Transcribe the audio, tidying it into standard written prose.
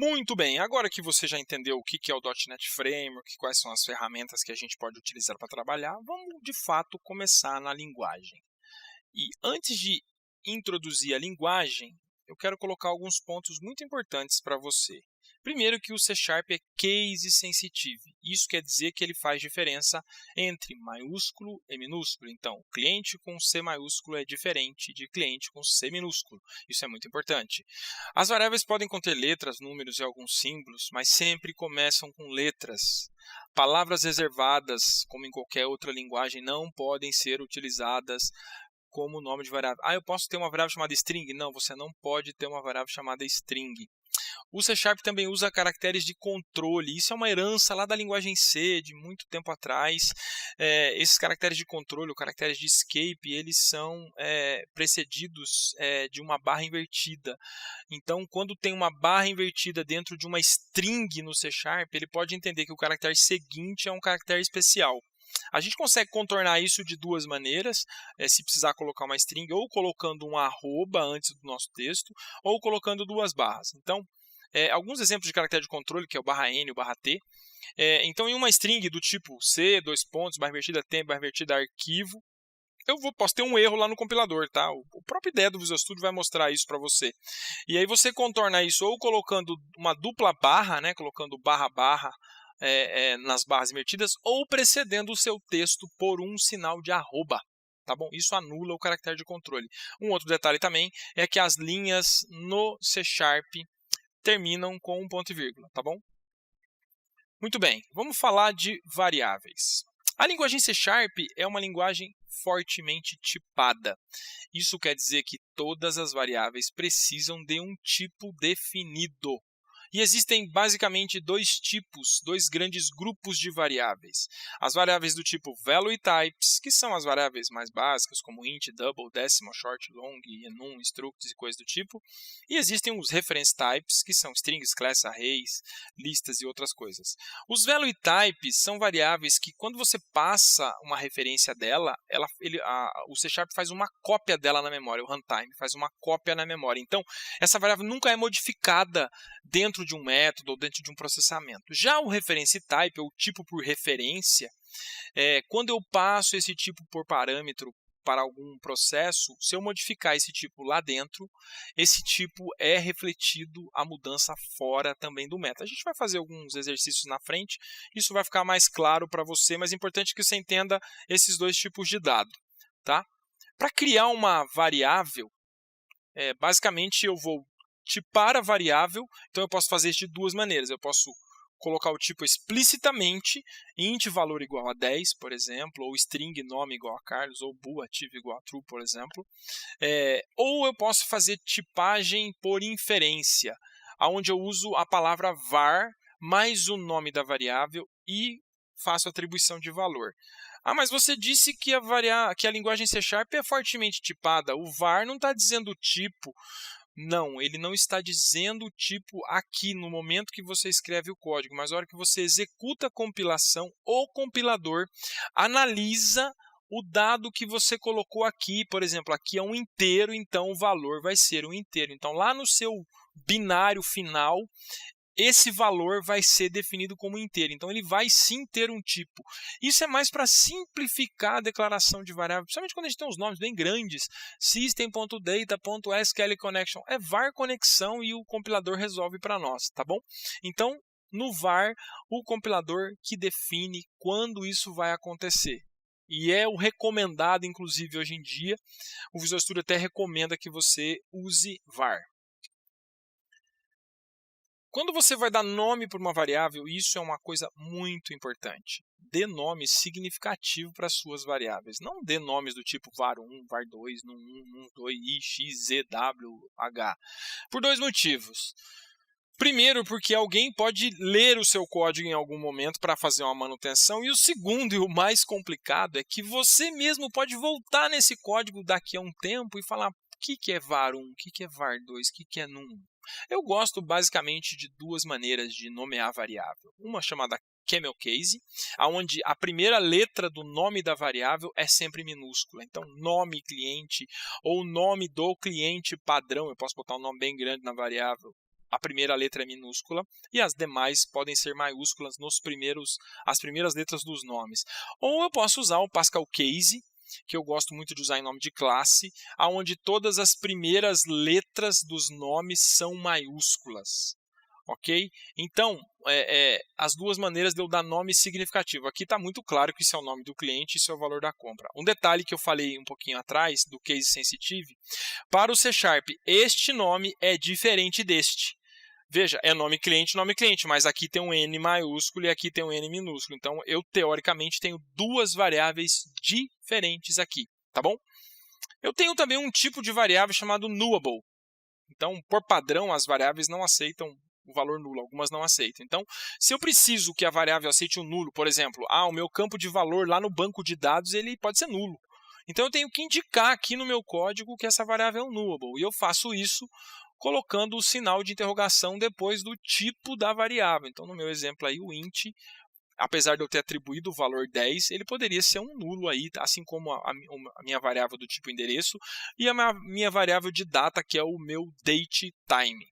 Muito bem, agora que você já entendeu o que é o .NET Framework, quais são as ferramentas que a gente pode utilizar para trabalhar, vamos de fato começar na linguagem. E antes de introduzir a linguagem, eu quero colocar alguns pontos muito importantes para você. Primeiro que o C# é case sensitive. Isso quer dizer que ele faz diferença entre maiúsculo e minúsculo. Então, cliente com C maiúsculo é diferente de cliente com C minúsculo. Isso é muito importante. As variáveis podem conter letras, números e alguns símbolos, mas sempre começam com letras. Palavras reservadas, como em qualquer outra linguagem, não podem ser utilizadas como nome de variável. Eu posso ter uma variável chamada string? Não, você não pode ter uma variável chamada string. O C# também usa caracteres de controle. Isso é uma herança lá da linguagem C, de muito tempo atrás. Esses caracteres de controle, ou caracteres de escape, eles são precedidos de uma barra invertida. Então, quando tem uma barra invertida dentro de uma string no C#, ele pode entender que o caractere seguinte é um caractere especial. A gente consegue contornar isso de duas maneiras, se precisar colocar uma string, ou colocando um arroba antes do nosso texto, ou colocando duas barras. Então, alguns exemplos de caractere de controle, que é o >n, o >t. Então, em uma string do tipo C, dois pontos, barra invertida, tempo, barra invertida, arquivo, posso ter um erro lá no compilador, tá? O próprio ideia do Visual Studio vai mostrar isso para você. E aí você contorna isso ou colocando uma dupla barra, né? Colocando barra, nas barras invertidas, ou precedendo o seu texto por um sinal de arroba. Tá bom? Isso anula o caractere de controle. Um outro detalhe também é que as linhas no C# terminam com um ponto e vírgula, tá bom? Muito bem, vamos falar de variáveis. A linguagem C# é uma linguagem fortemente tipada. Isso quer dizer que todas as variáveis precisam de um tipo definido. E existem basicamente dois grandes grupos de variáveis. As variáveis do tipo value types, que são as variáveis mais básicas, como int, double, decimal, short, long, enum, structs e coisas do tipo. E existem os reference types, que são strings, class, arrays, listas e outras coisas. Os value types são variáveis que, quando você passa uma referência dela, o C# faz uma cópia dela na memória, o runtime faz uma cópia na memória. Então, essa variável nunca é modificada dentro de um método ou dentro de um processamento. Já o reference type, ou tipo por referência, quando eu passo esse tipo por parâmetro para algum processo, se eu modificar esse tipo lá dentro, esse tipo é refletido a mudança fora também do método. A gente vai fazer alguns exercícios na frente, isso vai ficar mais claro para você, mas é importante que você entenda esses dois tipos de dado. Tá? Para criar uma variável, basicamente eu vou tipar a variável, então eu posso fazer isso de duas maneiras. Eu posso colocar o tipo explicitamente, int valor igual a 10, por exemplo, ou string nome igual a Carlos, ou bool ativo igual a true, por exemplo. Ou eu posso fazer tipagem por inferência, onde eu uso a palavra var mais o nome da variável e faço atribuição de valor. Mas você disse que a linguagem C# é fortemente tipada. O var não está dizendo o tipo. Não, ele não está dizendo o tipo aqui no momento que você escreve o código, mas na hora que você executa a compilação, o compilador analisa o dado que você colocou aqui. Por exemplo, aqui é um inteiro, então o valor vai ser um inteiro. Então, lá no seu binário final, esse valor vai ser definido como inteiro. Então, ele vai sim ter um tipo. Isso é mais para simplificar a declaração de variável, principalmente quando a gente tem uns nomes bem grandes. System.data.sqlconnection. É var conexão e o compilador resolve para nós, tá bom? Então, no var, o compilador que define quando isso vai acontecer. E é o recomendado, inclusive, hoje em dia. O Visual Studio até recomenda que você use var. Quando você vai dar nome para uma variável, isso é uma coisa muito importante. Dê nome significativo para as suas variáveis. Não dê nomes do tipo var1, var2, num1, num2, i, x, z, w, h. Por dois motivos. Primeiro, porque alguém pode ler o seu código em algum momento para fazer uma manutenção. E o segundo, e o mais complicado, é que você mesmo pode voltar nesse código daqui a um tempo e falar: o que é var1, o que é var2, o que é num1. Eu gosto basicamente de duas maneiras de nomear a variável. Uma chamada camel case, onde a primeira letra do nome da variável é sempre minúscula. Então, nome cliente ou nome do cliente padrão, eu posso botar um nome bem grande na variável, a primeira letra é minúscula e as demais podem ser maiúsculas as primeiras letras dos nomes. Ou eu posso usar o Pascal Case, que eu gosto muito de usar em nome de classe, onde todas as primeiras letras dos nomes são maiúsculas. Ok? Então, as duas maneiras de eu dar nome significativo. Aqui está muito claro que isso é o nome do cliente, isso é o valor da compra. Um detalhe que eu falei um pouquinho atrás, do Case Sensitive, para o C#, este nome é diferente deste. Veja, é nome cliente, mas aqui tem um N maiúsculo e aqui tem um N minúsculo. Então, eu, teoricamente, tenho duas variáveis diferentes aqui, tá bom? Eu tenho também um tipo de variável chamado nullable. Então, por padrão, as variáveis não aceitam o valor nulo, algumas não aceitam. Então, se eu preciso que a variável aceite um nulo, por exemplo, o meu campo de valor lá no banco de dados ele pode ser nulo. Então, eu tenho que indicar aqui no meu código que essa variável é um nullable. E eu faço isso colocando o sinal de interrogação depois do tipo da variável. Então, no meu exemplo aí, o int, apesar de eu ter atribuído o valor 10, ele poderia ser um nulo aí, assim como a minha variável do tipo endereço e a minha variável de data, que é o meu datetime.